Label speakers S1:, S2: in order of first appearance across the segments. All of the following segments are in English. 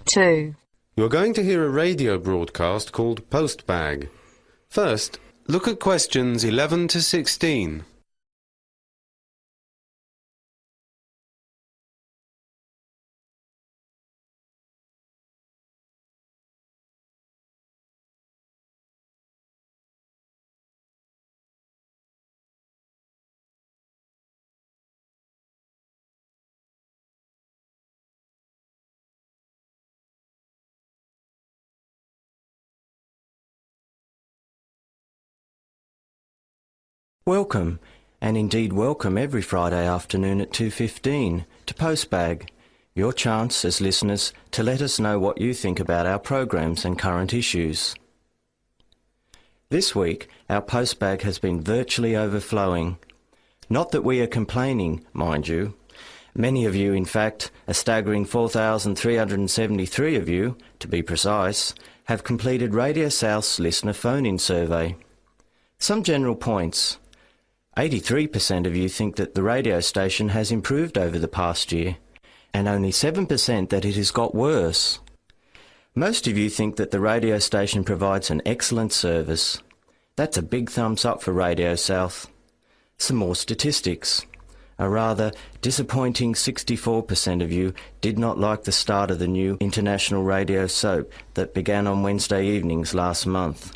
S1: 2.
S2: You're going to hear a radio broadcast called Postbag. First, look at questions 11 to 16.
S3: Welcome, and indeed welcome every Friday afternoon at 2:15 to Postbag, your chance as listeners to let us know what you think about our programs and current issues. This week, our Postbag has been virtually overflowing. Not that we are complaining, mind you. Many of you, in fact, a staggering 4,373 of you, to be precise, have completed Radio South's listener phone-in survey. Some general points. 83% of you think that the radio station has improved over the past year, and only 7% that it has got worse. Most of you think that the radio station provides an excellent service. That's a big thumbs up for Radio South. Some more statistics. A rather disappointing 64% of you did not like the start of the new international radio soap that began on Wednesday evenings last month.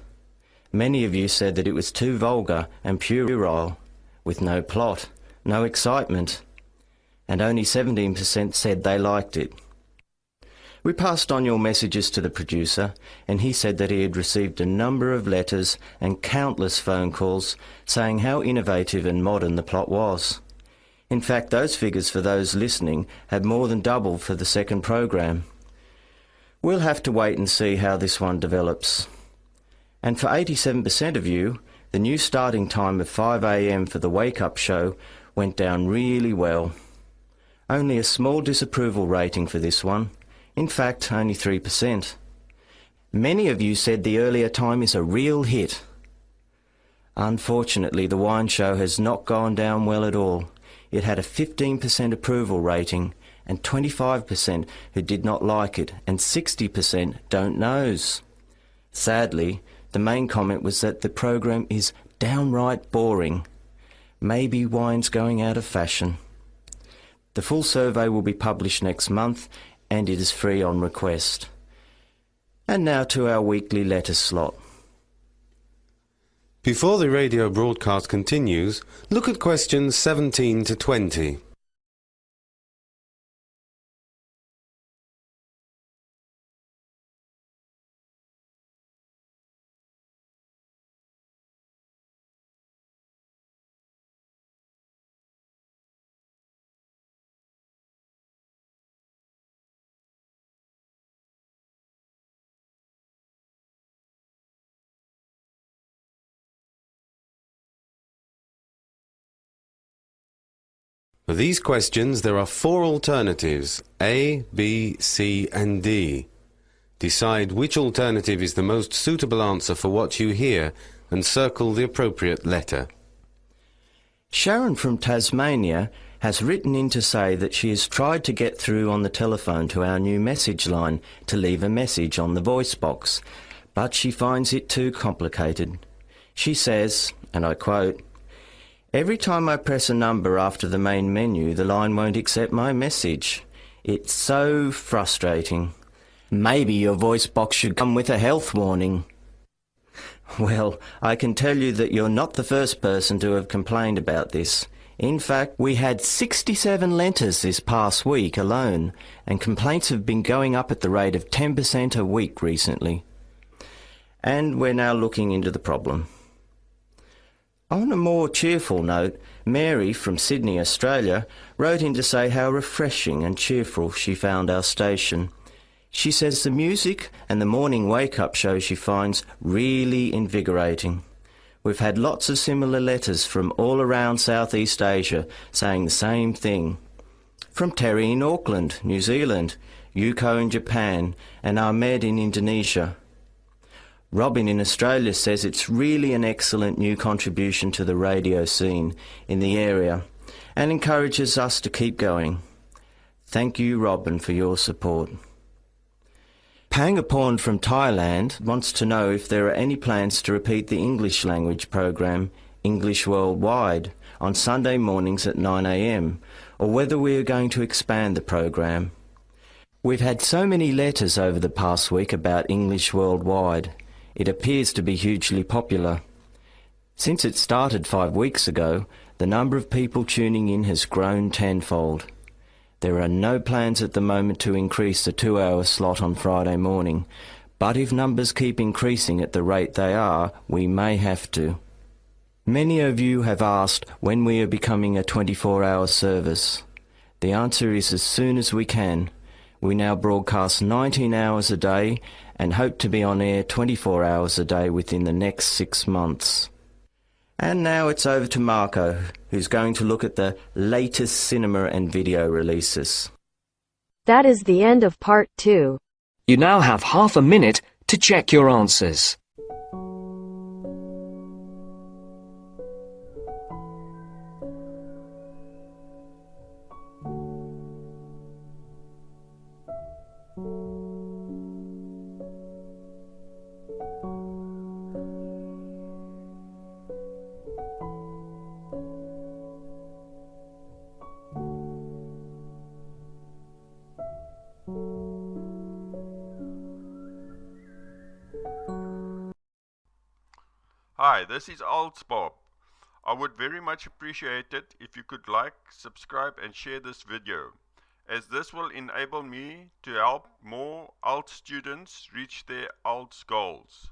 S3: Many of you said that it was too vulgar and puerile, with no plot, no excitement, and only 17% said they liked it. We passed on your messages to the producer, and he said that he had received a number of letters and countless phone calls saying how innovative and modern the plot was. In fact, those figures for those listening had more than doubled for the second program. We'll have to wait and see how this one develops. And for 87% of you, the new starting time of 5 a.m. for the wake-up show went down really well. Only a small disapproval rating for this one. In fact, only 3%. Many of you said the earlier time is a real hit. Unfortunately, the wine show has not gone down well at all. It had a 15% approval rating and 25% who did not like it and 60% don't knows. Sadly, the main comment was that the program is downright boring. Maybe wine's going out of fashion. The full survey will be published next month and it is free on request. And now to our weekly letter slot.
S2: Before the radio broadcast continues, look at questions 17 to 20. For these questions, there are 4 alternatives, A, B, C and D. Decide which alternative is the most suitable answer for what you hear and circle the appropriate letter.
S3: Sharon from Tasmania has written in to say that she has tried to get through on the telephone to our new message line to leave a message on the voice box, but she finds it too complicated. She says, and I quote, "Every time I press a number after the main menu, the line won't accept my message. It's so frustrating. Maybe your voice box should come with a health warning." Well, I can tell you that you're not the first person to have complained about this. In fact, we had 67 letters this past week alone, and complaints have been going up at the rate of 10% a week recently. And we're now looking into the problem. On a more cheerful note, Mary from Sydney, Australia, wrote in to say how refreshing and cheerful she found our station. She says the music and the morning wake-up show she finds really invigorating. We've had lots of similar letters from all around Southeast Asia saying the same thing. From Terry in Auckland, New Zealand, Yuko in Japan, and Ahmed in Indonesia. Robin in Australia says it's really an excellent new contribution to the radio scene in the area and encourages us to keep going. Thank you, Robin, for your support. Pangaporn from Thailand wants to know if there are any plans to repeat the English language program, English Worldwide, on Sunday mornings at 9 a.m, or whether we are going to expand the program. We've had so many letters over the past week about English Worldwide. It appears to be hugely popular. Since it started 5 weeks ago, the number of people tuning in has grown tenfold. There are no plans at the moment to increase the 2-hour slot on Friday morning, but if numbers keep increasing at the rate they are, we may have to. Many of you have asked when we are becoming a 24-hour service. The answer is as soon as we can. We now broadcast 19 hours a day and hope to be on air 24 hours a day within the next 6 months. And now it's over to Marco, who's going to look at the latest cinema and video releases.
S1: That is the end of part 2.
S4: You now have half a minute to check your answers.
S5: Hi, this is IELTS Bob. I would very much appreciate it if you could like, subscribe and share this video, as this will enable me to help more IELTS students reach their IELTS goals.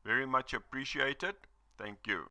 S5: Very much appreciated. Thank you.